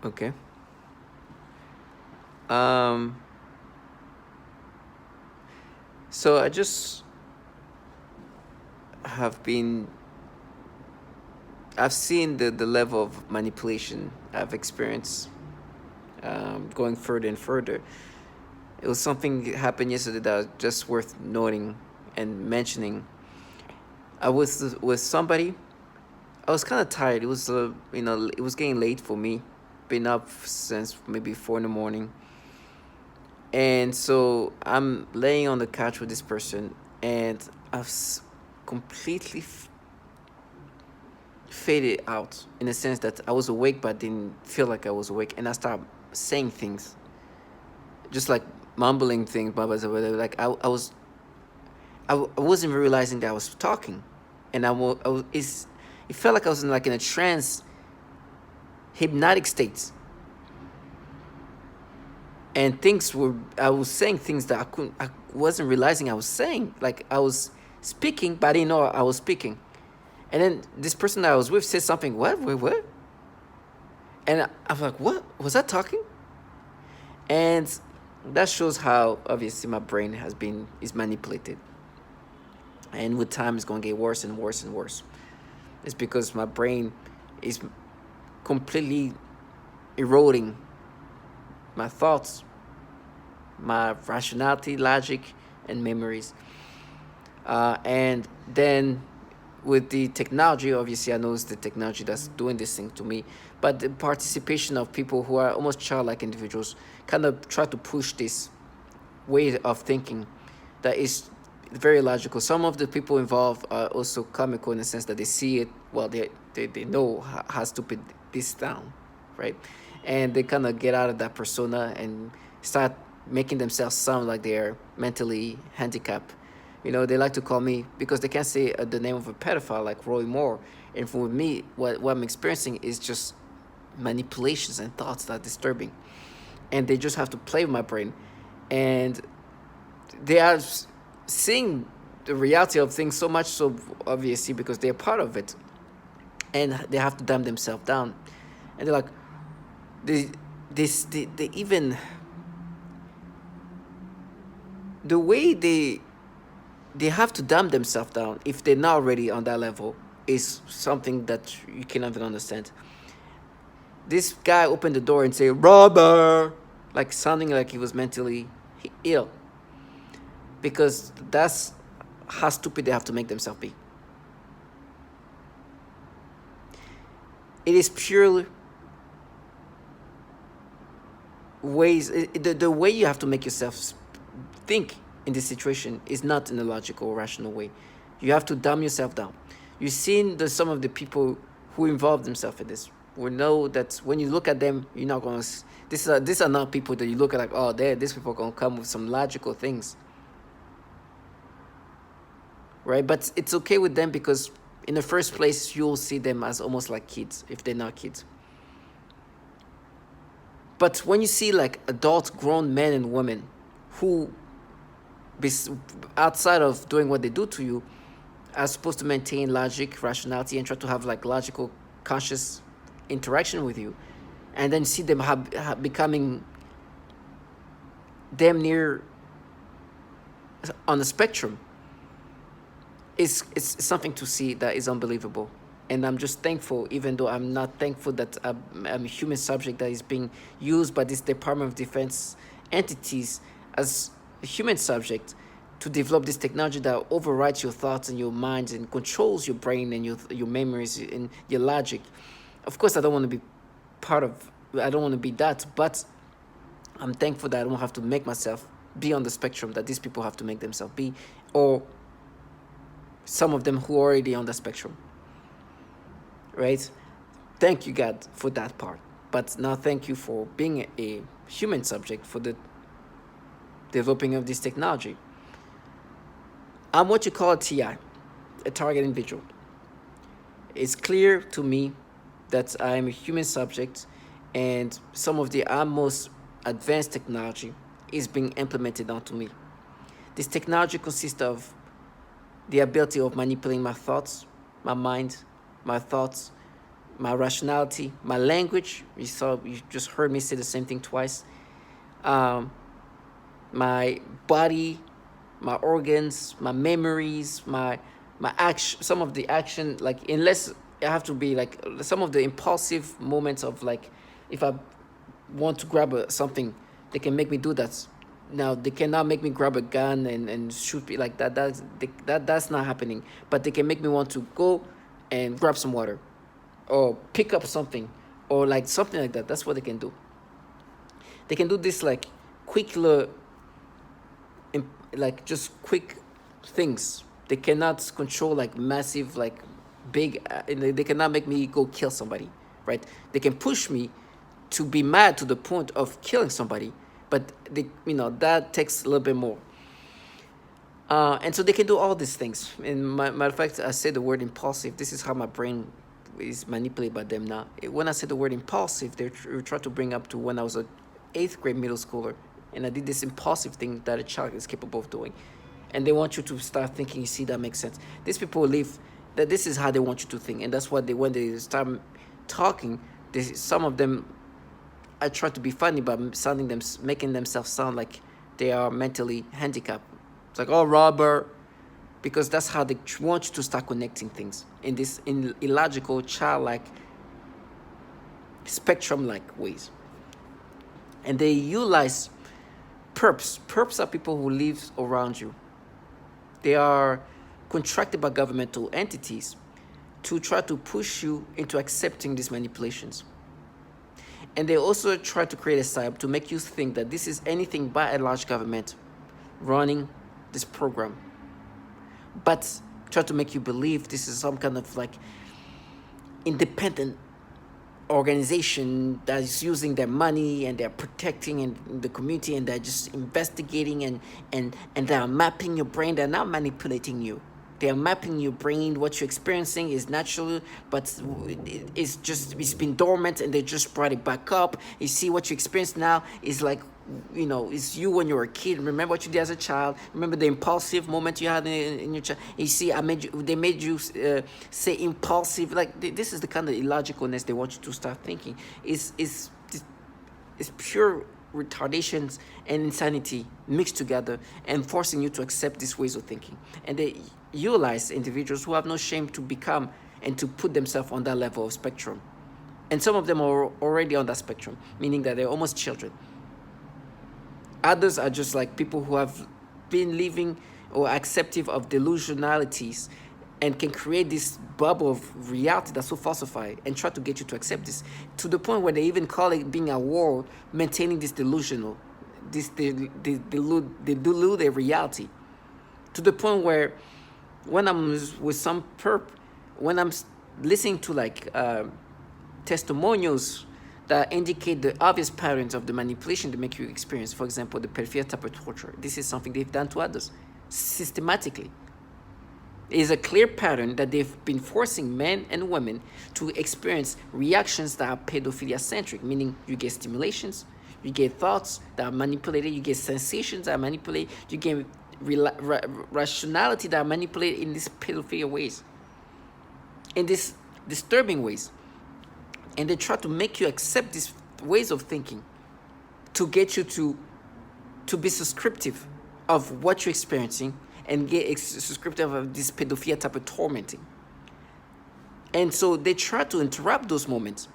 Okay. Um. So I just have been. I've seen the level of manipulation I've experienced, going further and further. It was something that happened yesterday that was just worth noting and mentioning. I was with somebody. I was kind of tired. It was it was getting late for me. Been up since maybe 4 in the morning, and so I'm laying on the couch with this person, and I've completely faded out in the sense that I was awake but didn't feel like I was awake, and I started saying things, just like mumbling things, blah blah blah. Like I wasn't even realizing that I was talking, and it felt like I was in a trance, hypnotic state, and things were I was saying things that I wasn't realizing I was saying. Like I was speaking, but I didn't know I was speaking. And then this person that I was with said something. What? Wait, what? And I was like, what? Was I talking? And that shows how obviously my brain is manipulated, and with time it's going to get worse and worse and worse. It's because my brain is completely eroding my thoughts, my rationality, logic, and memories. And then with the technology, obviously, I know it's the technology that's doing this thing to me, but the participation of people who are almost childlike individuals kind of try to push this way of thinking that is very logical. Some of the people involved are also comical in the sense that they see it, well, they know how stupid this sound, right? And they kind of get out of that persona and start making themselves sound like they're mentally handicapped. They like to call me because they can't say the name of a pedophile like Roy Moore. And for me, what I'm experiencing is just manipulations and thoughts that are disturbing. And they just have to play with my brain. And they are seeing the reality of things so much so obviously because they're part of it. And they have to dumb themselves down. And they're like, they even, the way they have to dumb themselves down if they're not already on that level is something that you cannot even understand. This guy opened the door and said, "Robber," like sounding like he was mentally ill, because that's how stupid they have to make themselves be. It is purely the way you have to make yourself think in this situation is not in a logical, rational way. You have to dumb yourself down. You've seen some of the people who involve themselves in this. We know that when you look at them, you're not going to. These are not people that you look at like, oh, these people are going to come with some logical things, right? But it's okay with them because in the first place, you'll see them as almost like kids if they're not kids. But when you see like adult, grown men and women who, outside of doing what they do to you, are supposed to maintain logic, rationality, and try to have like logical, conscious interaction with you, and then see them becoming damn near on the spectrum, it's something to see that is unbelievable. And I'm just thankful, even though I'm not thankful that I'm a human subject that is being used by this Department of Defense entities as a human subject to develop this technology that overrides your thoughts and your minds and controls your brain and your memories and your logic. Of course, I don't want to be part of. I don't want to be that, but I'm thankful that I don't have to make myself be on the spectrum that these people have to make themselves be, or some of them who are already on the spectrum, right? Thank you, God, for that part. But now thank you for being a human subject for the developing of this technology. I'm what you call a TI, a target individual. It's clear to me that I'm a human subject, and some of the most advanced technology is being implemented onto me. This technology consists of the ability of manipulating my thoughts, my mind, my thoughts, my rationality, my language. You just heard me say the same thing twice. Um, my body, my organs, my memories, my action, some of the action, like unless I have to be like some of the impulsive moments of like, if I want to grab something, they can make me do that. Now they cannot make me grab a gun and shoot me like that. That's not happening. But they can make me want to go and grab some water, or pick up something, or like something like that. That's what they can do. They can do this like quick little, like just quick things. They cannot control like massive, like big. They cannot make me go kill somebody, right? They can push me to be mad to the point of killing somebody, but that takes a little bit more. And so they can do all these things. And matter of fact, I say the word impulsive. This is how my brain is manipulated by them now. When I say the word impulsive, they try to bring up to when I was a 8th grade middle schooler, and I did this impulsive thing that a child is capable of doing. And they want you to start thinking, you see, that makes sense. These people live that this is how they want you to think. And that's what when they start talking, some of them, I try to be funny by making themselves sound like they are mentally handicapped. It's like, oh, Robert, because that's how they want you to start connecting things in this illogical, childlike, spectrum-like ways. And they utilize perps. Perps are people who live around you. They are contracted by governmental entities to try to push you into accepting these manipulations. And they also try to create a site to make you think that this is anything but a large government running this program. But try to make you believe this is some kind of like independent organization that is using their money, and they're protecting in the community, and they're just investigating and they're mapping your brain. They're not manipulating you. They're mapping your brain. What you're experiencing is natural, but it's been dormant, and they just brought it back up. You see, what you experience now is like, it's you when you were a kid. Remember what you did as a child. Remember the impulsive moment you had in your child. You see, they made you say impulsive. Like, this is the kind of illogicalness they want you to start thinking. It's pure retardations and insanity mixed together, and forcing you to accept these ways of thinking. And they utilize individuals who have no shame to become and to put themselves on that level of spectrum. And some of them are already on that spectrum, meaning that they're almost children. Others are just like people who have been living or acceptive of delusionalities, and can create this bubble of reality that's so falsified, and try to get you to accept this, to the point where they even call it being a war, maintaining this delusional, they delude their reality, to the point where when I'm with some perp, when I'm listening to like testimonials that indicate the obvious patterns of the manipulation they make you experience, for example, the pedophilia type of torture, this is something they've done to others systematically. It is a clear pattern that they've been forcing men and women to experience reactions that are pedophilia-centric, meaning you get stimulations, you get thoughts that are manipulated, you get sensations that are manipulated, you get rationality that are manipulated in these pedophilia ways, in these disturbing ways. And they try to make you accept these ways of thinking to get you to be subscriptive of what you're experiencing, and get subscriptive of this pedophilia type of tormenting. And so they try to interrupt those moments,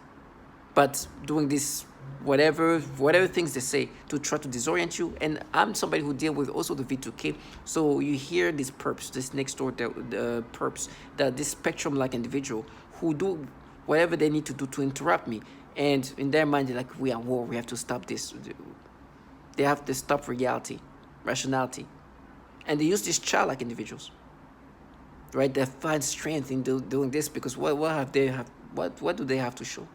but doing this whatever things they say to try to disorient you. And I'm somebody who deal with also the V2K, so you hear these perps, this next door the perps, that this spectrum like individual who do whatever they need to do to interrupt me, and in their mind they're like, we are at war, we have to stop this. They have to stop reality, rationality. And they use these childlike individuals, right? They find strength in doing this because what do they have to show?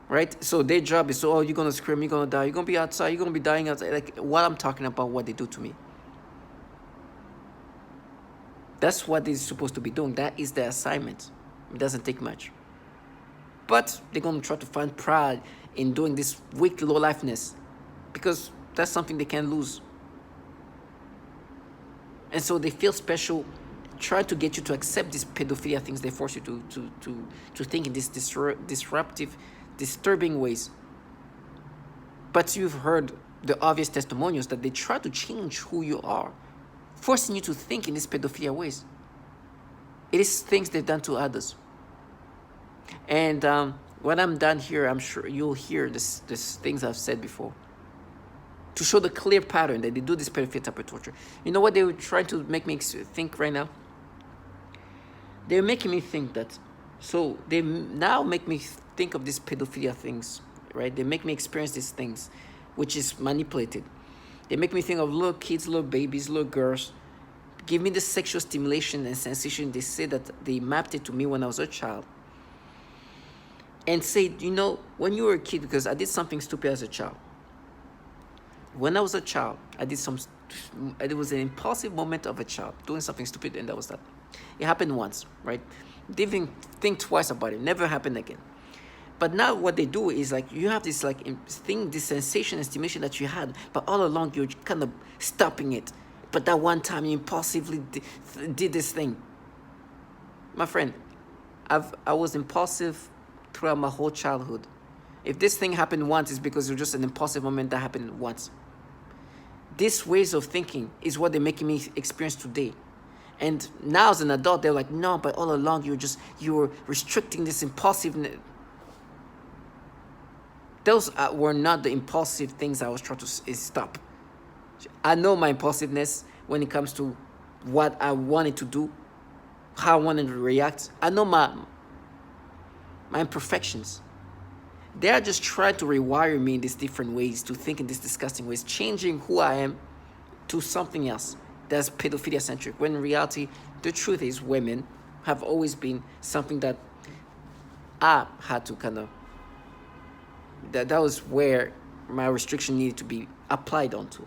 Right? So their job is, oh, you're gonna scream, you're gonna die, you're gonna be outside, you're gonna be dying outside. Like, what I'm talking about, what they do to me. That's what they're supposed to be doing. That is their assignment. It doesn't take much. But they're gonna try to find pride in doing this weak low-lifeness, because that's something they can't lose. And so they feel special try to get you to accept these pedophilia things. They force you to think in these disruptive, disturbing ways. But you've heard the obvious testimonials that they try to change who you are, forcing you to think in these pedophilia ways. It is things they've done to others. And when I'm done here, I'm sure you'll hear this things I've said before, to show the clear pattern that they do this pedophilia type of torture. You know what they were trying to make me think right now? They're making me think that, so they now make me think of these pedophilia things, right? They make me experience these things, which is manipulated. They make me think of little kids, little babies, little girls, give me the sexual stimulation and sensation. They say that they mapped it to me when I was a child. And say, you know, when you were a kid, because I did something stupid as a child. When I was a child, it was an impulsive moment of a child doing something stupid, and that was that. It happened once, right? Didn't even think twice about it. Never happened again. But now what they do is like, you have this like thing, this sensation and stimulation that you had, but all along you're kind of stopping it. But that one time you impulsively did this thing. My friend, I was impulsive throughout my whole childhood. If this thing happened once, it's because it was just an impulsive moment that happened once. These ways of thinking is what they're making me experience today. And now as an adult, they're like, no, but all along you were restricting this impulsiveness. Those were not the impulsive things I was trying to stop. I know my impulsiveness when it comes to what I wanted to do, how I wanted to react. I know my imperfections. They are just trying to rewire me in these different ways, to think in these disgusting ways, changing who I am to something else that's pedophilia centric. When in reality, the truth is women have always been something that I had to kind of, that was where my restriction needed to be applied onto.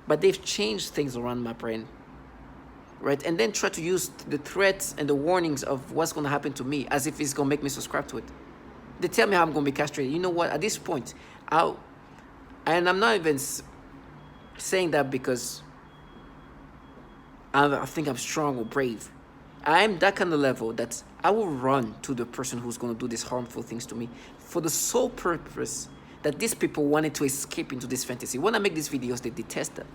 But they've changed things around my brain, right? And then try to use the threats and the warnings of what's going to happen to me as if it's going to make me subscribe to it. They tell me how I'm going to be castrated. You know what? At this point, and I'm not even saying that because I think I'm strong or brave. I'm that kind of level that I will run to the person who's going to do these harmful things to me for the sole purpose that these people wanted to escape into this fantasy. When I make these videos, they detest that.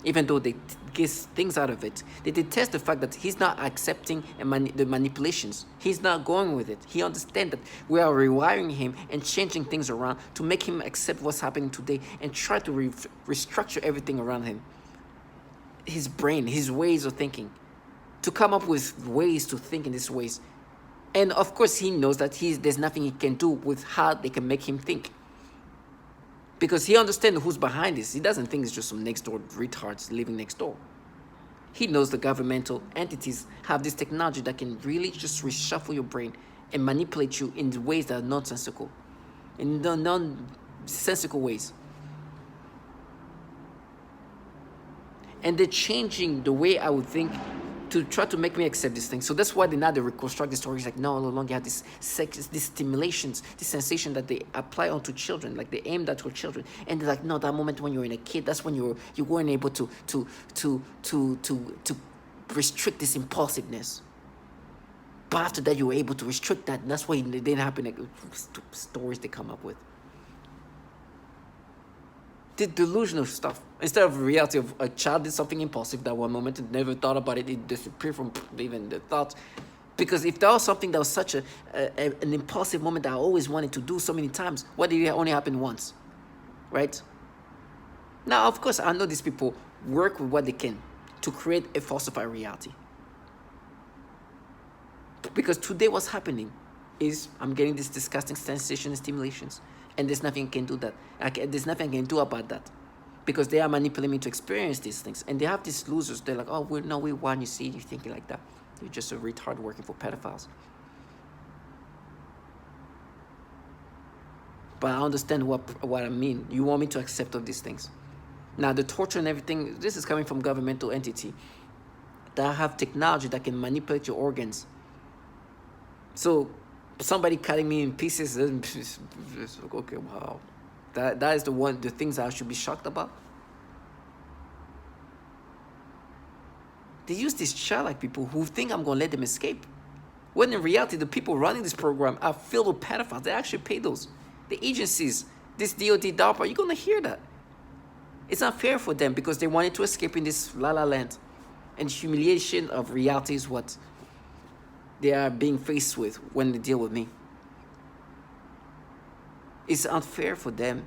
Even though they get things out of it, they detest the fact that he's not accepting the manipulations. He's not going with it. He understands that we are rewiring him and changing things around to make him accept what's happening today and try to restructure everything around him. His brain, his ways of thinking, to come up with ways to think in these ways. And of course, he knows that there's nothing he can do with how they can make him think. Because he understands who's behind this. He doesn't think it's just some next door retards living next door. He knows the governmental entities have this technology that can really just reshuffle your brain and manipulate you in ways that are nonsensical, in nonsensical ways. And they're changing the way I would think to try to make me accept these things. So that's why they reconstruct the stories like, no longer have this sex, these stimulations, this sensation that they apply onto children, like they aim that to children. And they're like, no, that moment when you're in a kid, that's when you weren't able to restrict this impulsiveness. But after that, you were able to restrict that, and that's why it didn't happen. Like, stupid stories they come up with. The delusional stuff. Instead of reality of a child did something impulsive that one moment and never thought about it, it disappeared from even the thoughts. Because if that was something that was such an impulsive moment that I always wanted to do so many times, why did it only happen once? Right? Now, of course, I know these people work with what they can to create a falsified reality. Because today what's happening is I'm getting this disgusting sensation and stimulations. And there's nothing I can do there's nothing I can do about that. Because they are manipulating me to experience these things. And they have these losers. They're like, oh, we want you see you're thinking like that. You're just a retard working for pedophiles. But I understand what I mean. You want me to accept of these things. Now, the torture and everything, this is coming from governmental entity that have technology that can manipulate your organs. So somebody cutting me in pieces, okay, wow. That is the things I should be shocked about. They use these childlike people who think I'm going to let them escape. When in reality, the people running this program are filled with pedophiles. They actually pay those. The agencies, this DOD, DARPA, you're going to hear that. It's not fair for them because they wanted to escape in this la-la land. And humiliation of reality is what they are being faced with when they deal with me. It's unfair for them.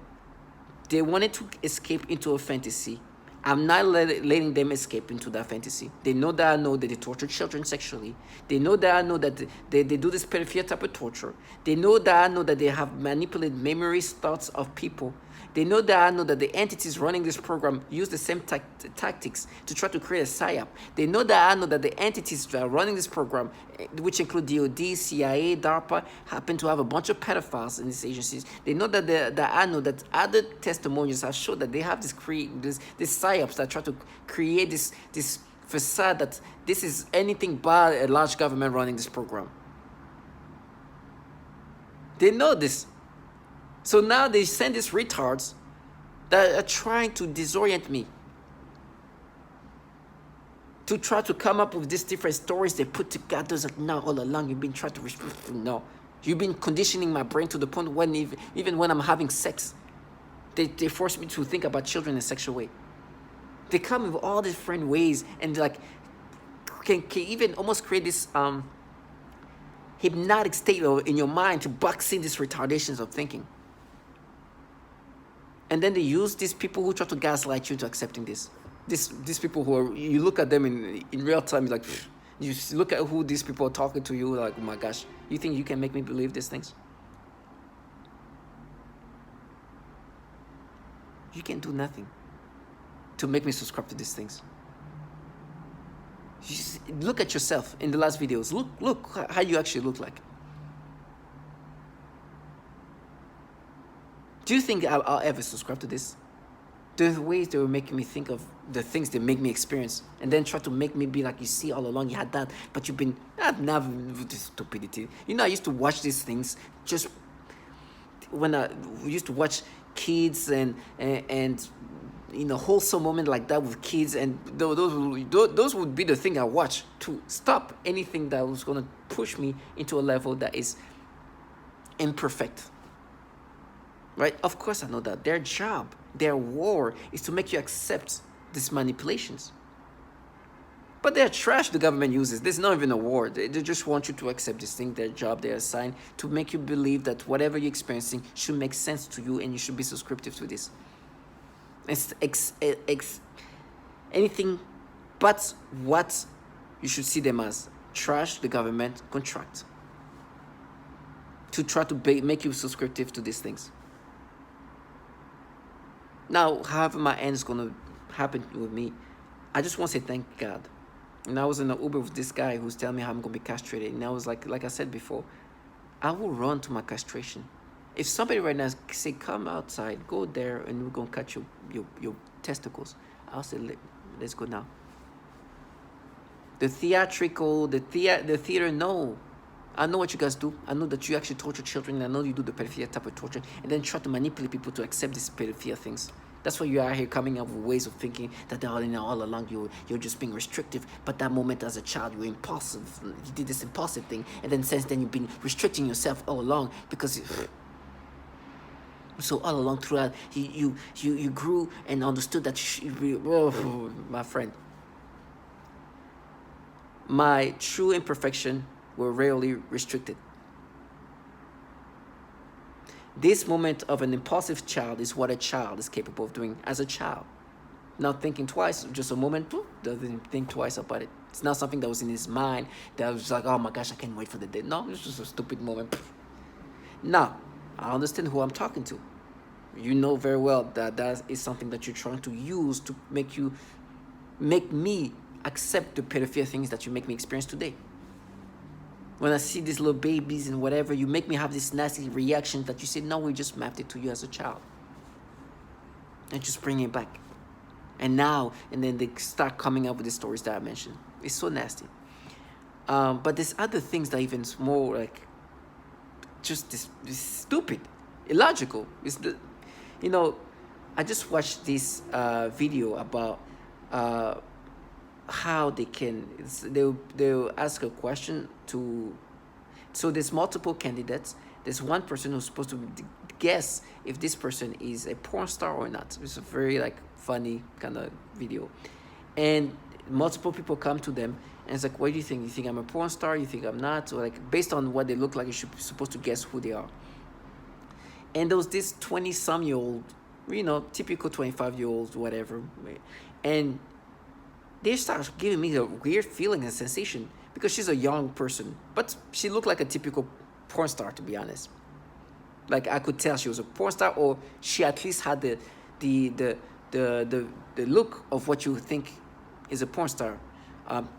They wanted to escape into a fantasy. I'm not letting them escape into that fantasy. They know that I know that they torture children sexually. They know that I know that they do this pedophilia type of torture. They know that I know that they have manipulated memories, thoughts of people. They know that I know that the entities running this program use the same tactics to try to create a psyop. They know that I know that the entities that are running this program, which include DOD, CIA, DARPA, happen to have a bunch of pedophiles in these agencies. They know that I know that other testimonials have shown that they have this psyops that try to create this facade that this is anything but a large government running this program. They know this. So now they send these retards that are trying to disorient me, to try to come up with these different stories they put together. It's like, no, all along you've been trying to restrict. No, you've been conditioning my brain to the point when even when I'm having sex, they force me to think about children in a sexual way. They come with all different ways and like can even almost create this hypnotic state in your mind to box in these retardations of thinking. And then they use these people who try to gaslight you into accepting this. These people who are, you look at them in real time, you're like, you look at who these people are talking to you, like, oh my gosh, you think you can make me believe these things? You can do nothing to make me subscribe to these things. You just look at yourself in the last videos. Look how you actually look like. Do you think I'll ever subscribe to this? The ways they were making me think of the things they make me experience, and then try to make me be like, you see, all along you had that, but you've been never this stupidity. You know, I used to watch these things just when I used to watch kids and you know, wholesome moment like that with kids, and those would be the thing I watch to stop anything that was going to push me into a level that is imperfect. Right? Of course I know that. Their job, their war is to make you accept these manipulations. But they're trash the government uses. There's not even a war. They just want you to accept this thing, their job, they're assigned to make you believe that whatever you're experiencing should make sense to you and you should be subscriptive to this. It's anything but what you should see them as. Trash the government contract to try to make you subscriptive to these things. Now, however my end is going to happen with me, I just want to say thank God. And I was in an Uber with this guy who's telling me how I'm going to be castrated. And I was like I said before, I will run to my castration. If somebody right now say, come outside, go there, and we're going to cut your testicles, I'll say, let's go now. The theater, no. I know what you guys do. I know that you actually torture children. I know you do the pedophilia type of torture and then try to manipulate people to accept these pedophilia things. That's why you are here coming up with ways of thinking that all along you're just being restrictive. But that moment as a child, you're impulsive. You did this impulsive thing. And then since then, you've been restricting yourself all along because... So all along throughout, you grew and understood that my friend. My true imperfection were rarely restricted. This moment of an impulsive child is what a child is capable of doing as a child. Not thinking twice, just a moment, doesn't think twice about it. It's not something that was in his mind that was like, oh my gosh, I can't wait for the day. No, it's just a stupid moment. Now, I understand who I'm talking to. You know very well that that is something that you're trying to use to make me accept the pedophilia things that you make me experience today. When I see these little babies and whatever, you make me have this nasty reaction that you say, no, we just mapped it to you as a child. And just bring it back. And then they start coming up with the stories that I mentioned. It's so nasty. But there's other things that even more like, just this stupid, illogical. I just watched this video about how they can, they'll ask a question to, so there's multiple candidates. There's one person who's supposed to guess if this person is a porn star or not. It's a very like funny kind of video, and multiple people come to them, and it's like, what do you think? You think I'm a porn star? You think I'm not? Or like based on what they look like, you should be supposed to guess who they are. And there was this 20-some-year-old, typical 25-year-old, whatever, and they start giving me a weird feeling and sensation because she's a young person, but she looked like a typical porn star, to be honest. Like I could tell she was a porn star, or she at least had the the the look of what you think is a porn star.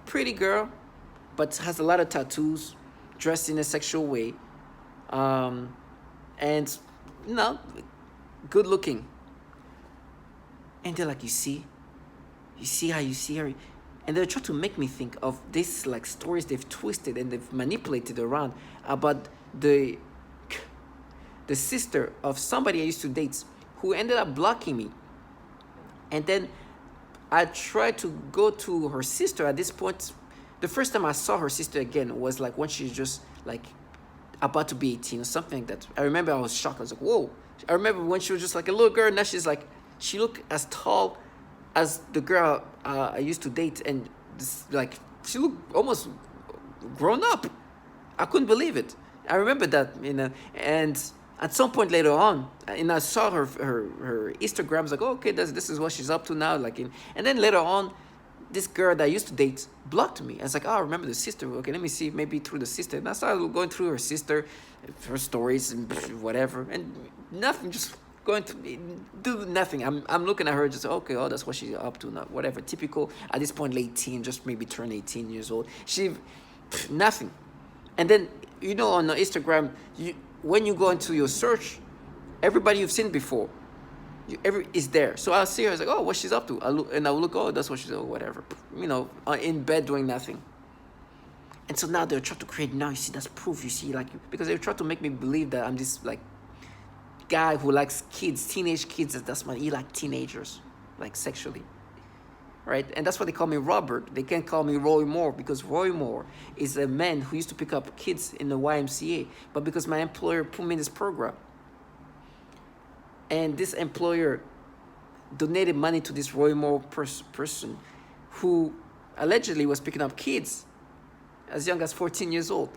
Pretty girl, but has a lot of tattoos, dressed in a sexual way, um, and you know, good looking. And they're like, you see how you see her, and they're trying to make me think of this like stories they've twisted and they've manipulated around about the the sister of somebody I used to date who ended up blocking me. And then I tried to go to her sister at this point. The first time I saw her sister again was like when she's just like about to be 18 or something like that. I remember I was shocked. I was like, whoa. I remember when she was just like a little girl. Now she's like, she looked as tall as the girl I used to date. And this, like, she looked almost grown up. I couldn't believe it. I remember that, and at some point later on, and I saw her Instagram. I was like, oh, okay, this is what she's up to now. Like, and then later on, this girl that I used to date blocked me. I was like, oh, I remember the sister. Okay, let me see, maybe through the sister. And I started going through her sister, her stories and whatever, and nothing, just going to do nothing. I'm looking at her, just okay, oh, that's what she's up to now. Whatever, typical at this point, late teen, just maybe turned 18 years old. Nothing. And then on the Instagram, when you go into your search, everybody you've seen before, is there. So I'll see her. I was like, oh, what she's up to? I'll look. Oh, that's what she's. Oh, whatever. In bed doing nothing. And so now they're trying to create. Now you see that's proof. You see, like, because they try to make me believe that I'm this like guy who likes kids, teenage kids. That's why he like teenagers, like sexually. Right? And that's why they call me Robert. They can't call me Roy Moore because Roy Moore is a man who used to pick up kids in the YMCA. But because my employer put me in this program, and this employer donated money to this Roy Moore person who allegedly was picking up kids as young as 14 years old.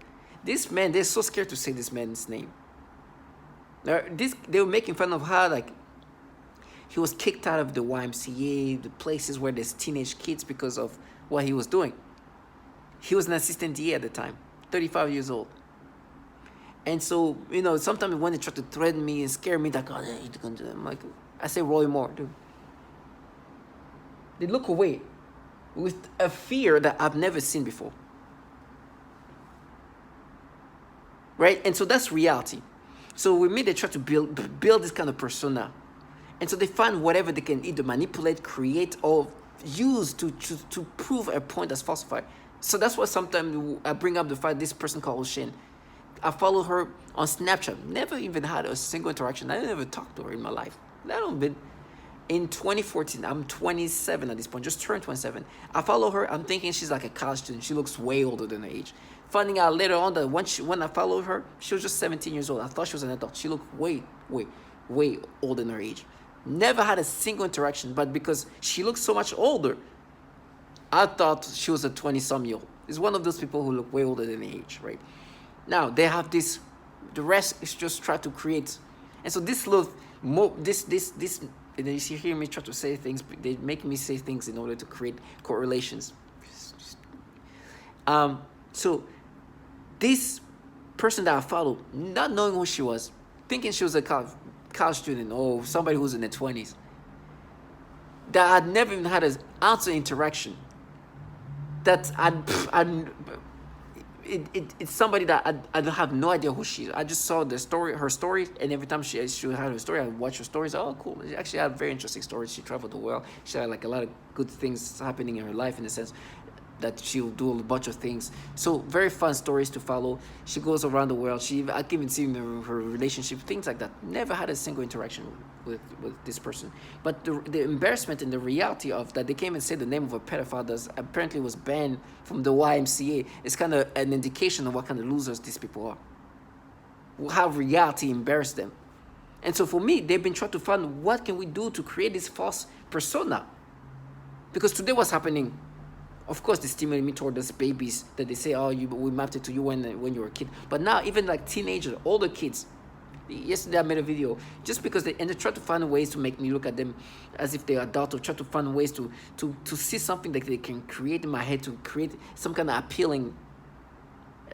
This man, they're so scared to say this man's name. They were making fun of how, like, he was kicked out of the YMCA, the places where there's teenage kids because of what he was doing. He was an assistant DA at the time, 35 years old. And so, sometimes when they try to threaten me and scare me, like, oh, yeah, you're going to do that. I'm like, I say Roy Moore, dude. They look away with a fear that I've never seen before. Right? And so that's reality. So with me, they try to build this kind of persona. And so they find whatever they can either manipulate, create, or use to prove a point that's falsified. So that's why sometimes I bring up the fact this person called Shane. I follow her on Snapchat. Never even had a single interaction. I never talked to her in my life. In 2014, I'm 27 at this point, just turned 27. I follow her. I'm thinking she's like a college student. She looks way older than her age. Finding out later on that when I followed her, she was just 17 years old. I thought she was an adult. She looked way older than her age. Never had a single interaction, but because she looked so much older, I thought she was a 20-some-year-old. It's one of those people who look way older than the age, right? Now, they have this, the rest is just try to create. And so this, and then you hear me try to say things, they make me say things in order to create correlations. So this person that I followed, not knowing who she was, thinking she was a college student or somebody who's in their 20s, that I'd never even had an ounce of interaction, that it's somebody that I have no idea who she is. I just saw her story, and every time she had her story, I watch her stories. Oh, cool. She actually had very interesting stories. She traveled the world. She had like a lot of good things happening in her life in a sense. that she'll do a bunch of things. So very fun stories to follow. She goes around the world. I can even see her relationship, things like that. Never had a single interaction with this person. But the embarrassment and the reality of that they came and said the name of a pedophile that apparently was banned from the YMCA is kind of an indication of what kind of losers these people are. How reality embarrassed them. And so for me, they've been trying to find what can we do to create this false persona. Because today what's happening, of course, they stimulate me toward those babies that they say, oh, we mapped it to you when you were a kid. But now, even like teenagers, older kids, yesterday I made a video just because they try to find ways to make me look at them as if they're adult, or try to find ways to see something that they can create in my head, to create some kind of appealing,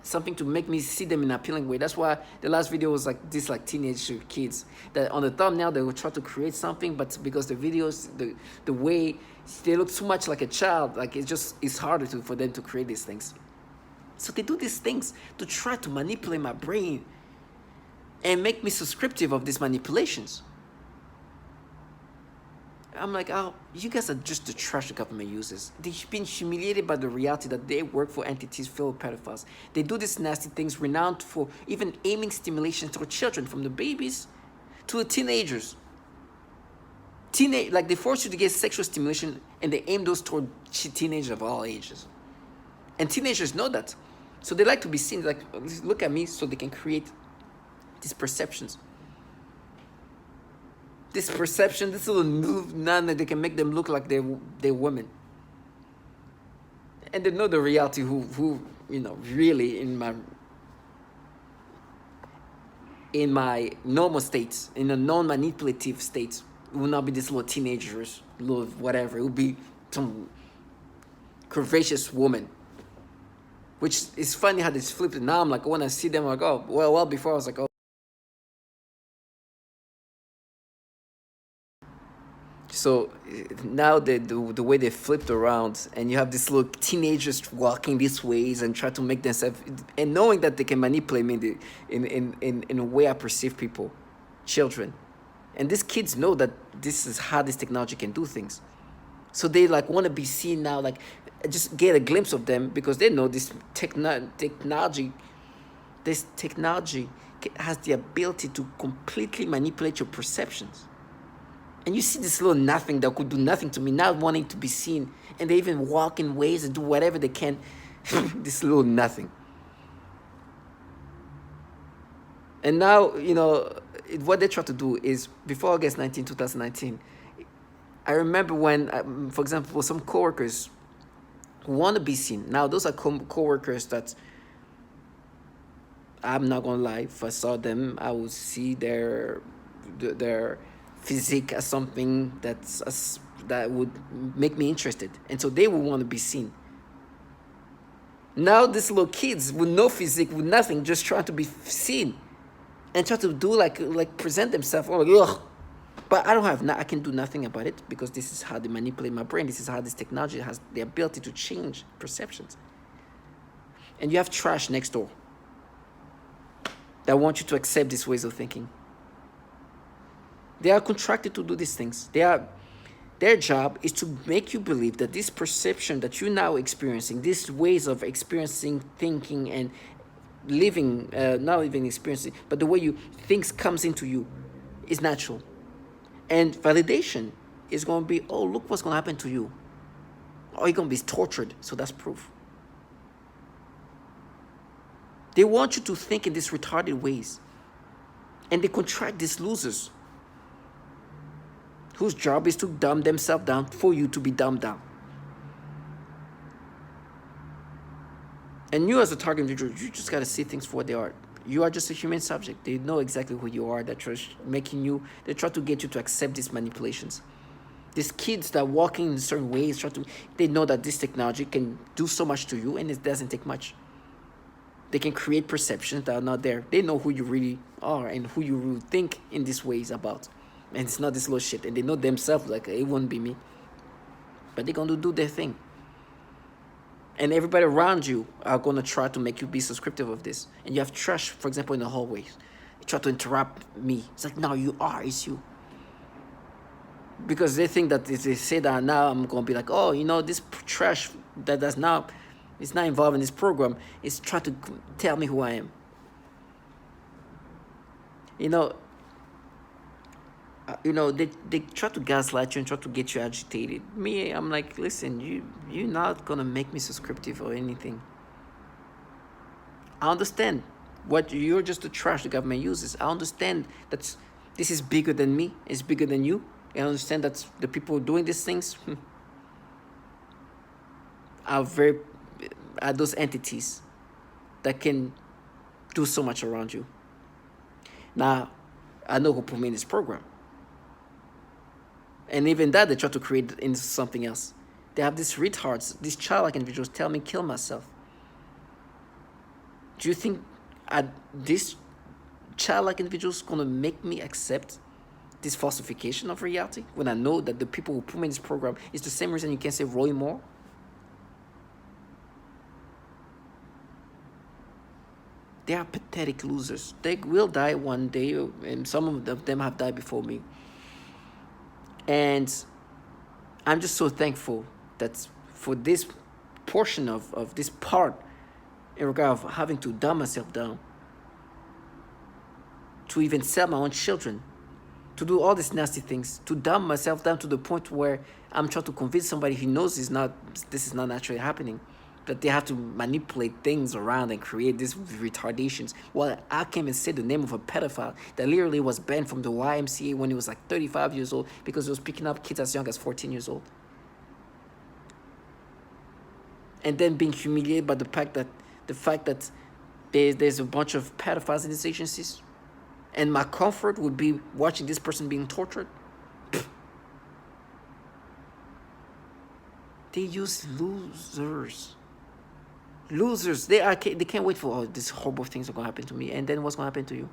something to make me see them in an appealing way. That's why the last video was like this, like teenage kids that on the thumbnail they will try to create something, but because the videos, the way they look too much like a child, like it's harder for them to create these things. So they do these things to try to manipulate my brain and make me subscriptive of these manipulations. I'm like, oh, you guys are just the trash the government uses. They've been humiliated by the reality that they work for entities filled with pedophiles. They do these nasty things renowned for even aiming stimulation toward children, from the babies to the teenagers. Like they force you to get sexual stimulation and they aim those toward teenagers of all ages. And teenagers know that. So they like to be seen, like, look at me, so they can create these perceptions. This little move, none that they can make them look like they're women. And they know the reality who really in my normal states, in a non-manipulative state, it will not be these little teenagers, little whatever. It will be some curvaceous woman. Which is funny how this flipped. Now I'm like, when I see them, I'm like, oh, well, before I was like, oh. So now the way they flipped around, and you have these little teenagers walking these ways and try to make themselves, and knowing that they can manipulate me in a way I perceive people, children. And these kids know that this is how this technology can do things. So they like want to be seen now, like just get a glimpse of them, because they know this technology has the ability to completely manipulate your perceptions. And you see this little nothing that could do nothing to me, now wanting to be seen, and they even walk in ways and do whatever they can. This little nothing. And now, what they try to do is, before August 19, 2019, I remember when, for example, some coworkers who want to be seen. Now, those are coworkers that, I'm not going to lie, if I saw them, I would see their physique as something that would make me interested. And so they would want to be seen. Now, these little kids with no physique, with nothing, just trying to be seen and try to do like present themselves. Oh, like, ugh. But I can do nothing about it, because this is how they manipulate my brain. This is how this technology has the ability to change perceptions. And you have trash next door that want you to accept these ways of thinking. They are contracted to do these things. Their job is to make you believe that this perception that you're now experiencing, these ways of experiencing, thinking, and living, not even experiencing, but the way things comes into you is natural. And validation is going to be, oh, look what's going to happen to you. Or you're going to be tortured. So that's proof. They want you to think in these retarded ways. And they contract these losers whose job is to dumb themselves down for you to be dumbed down. And you as a target individual, you just got to see things for what they are. You are just a human subject. They know exactly who you are. They try to get you to accept these manipulations. These kids that walk in certain ways, they know that this technology can do so much to you, and it doesn't take much. They can create perceptions that are not there. They know who you really are and who you really think in these ways about. And it's not this little shit. And they know themselves, like, it won't be me. But they're going to do their thing. And everybody around you are going to try to make you be subscriptive of this. And you have trash, for example, in the hallways. They try to interrupt me. It's like, no, it's you. Because they think that if they say that now, I'm going to be like, oh, this trash that's not, it's not involved in this program, is try to tell me who I am. You know, they try to gaslight you and try to get you agitated. Me, I'm like, listen, you're not gonna make me subscriptive or anything. I understand what you're just the trash the government uses. I understand that this is bigger than me. It's bigger than you. I understand that the people doing these things are very are those entities that can do so much around you. Now, I know who put me in this program. And even that, they try to create into something else. They have these retards, these childlike individuals tell me kill myself. Do you think this childlike individuals gonna make me accept this falsification of reality when I know that the people who put me in this program is the same reason you can't say Roy Moore? They are pathetic losers. They will die one day, and some of them have died before me. And I'm just so thankful that for this portion of this part in regard of having to dumb myself down, to even sell my own children, to do all these nasty things, to dumb myself down to the point where I'm trying to convince somebody who knows this is not naturally happening, that they have to manipulate things around and create these retardations. Well, I can't even say the name of a pedophile that literally was banned from the YMCA when he was like 35 years old because he was picking up kids as young as 14 years old. And then being humiliated by the fact that there's a bunch of pedophiles in these agencies. And my comfort would be watching this person being tortured. They use losers. Losers. They can't wait for these horrible things are gonna happen to me. And then what's gonna happen to you?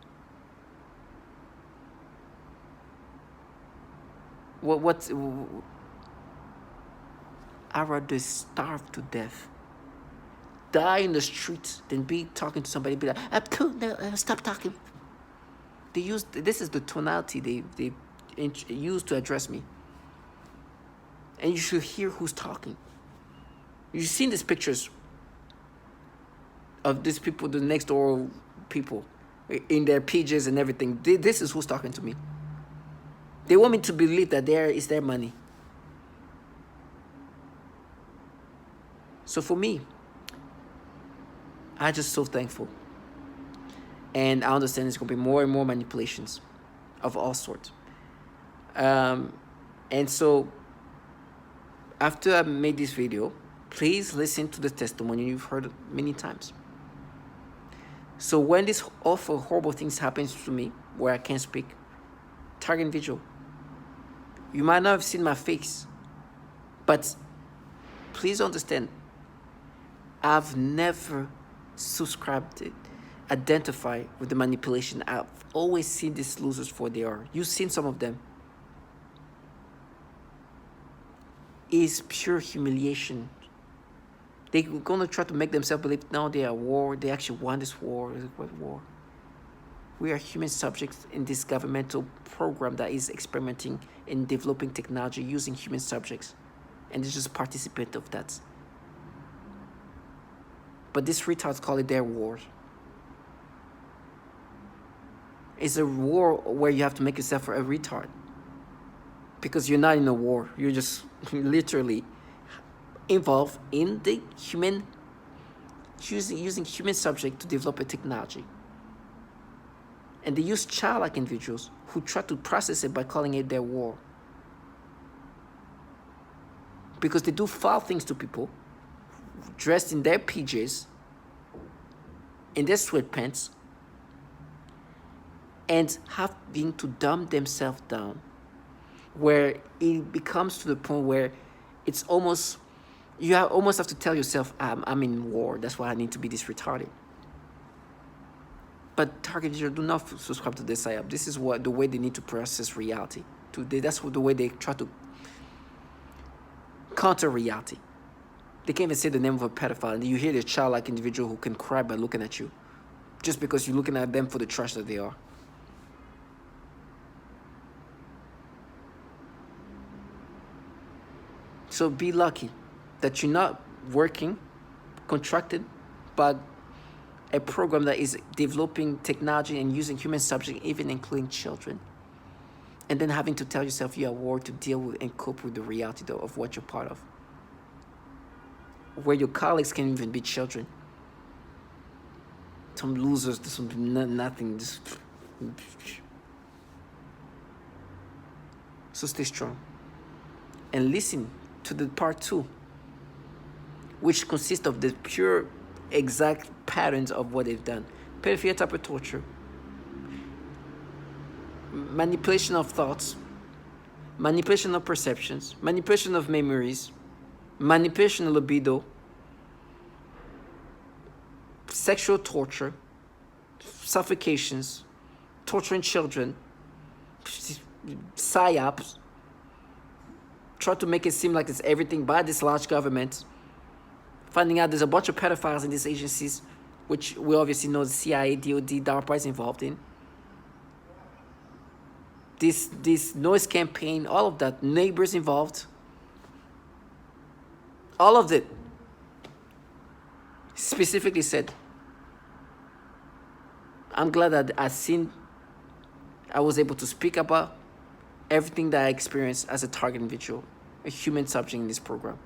What I'd rather starve to death, die in the street, than be talking to somebody, be like, stop talking. This is the tonality they use to address me. And you should hear who's talking. You've seen these pictures of these people, the next door people, in their PJs and everything. This is who's talking to me. They want me to believe that there is their money. So for me, I'm just so thankful. And I understand there's going to be more and more manipulations of all sorts. And so after I made this video, please listen to the testimony you've heard many times. So when this awful, horrible things happens to me, where I can't speak, target individual, you might not have seen my face, but please understand, I've never subscribed it, identify with the manipulation. I've always seen these losers for what they are. You've seen some of them. It's pure humiliation. They're gonna try to make themselves believe now they are at war. They actually won this war. What war? We are human subjects in this governmental program that is experimenting in developing technology using human subjects, and it's just a participant of that. But these retards call it their war. It's a war where you have to make yourself a retard, because you're not in a war. You're just literally involved in the human, using human subject to develop a technology. And they use childlike individuals who try to process it by calling it their war. Because they do foul things to people, dressed in their PJs, in their sweatpants, and having to dumb themselves down, where it becomes to the point where it's almost, almost have to tell yourself, I'm in war, that's why I need to be this retarded. But target users do not subscribe to this psyop. This is the way they need to process reality. That's the way they try to counter reality. They can't even say the name of a pedophile, and you hear the childlike individual who can cry by looking at you, just because you're looking at them for the trash that they are. So be lucky that you're not working, contracted, but a program that is developing technology and using human subject, even including children. And then having to tell yourself you are war to deal with and cope with the reality though of what you're part of. Where your colleagues can even be children. Some losers, some nothing. Just... So stay strong. And listen to the part 2, which consists of the pure, exact patterns of what they've done. Pedophilia type of torture, manipulation of thoughts, manipulation of perceptions, manipulation of memories, manipulation of libido, sexual torture, suffocations, torturing children, psyops, try to make it seem like it's everything by this large government, finding out there's a bunch of pedophiles in these agencies, which we obviously know the CIA, DOD, DARPA is involved in. This noise campaign, all of that, neighbors involved, all of it specifically said. I'm glad that I was able to speak about everything that I experienced as a target individual, a human subject in this program.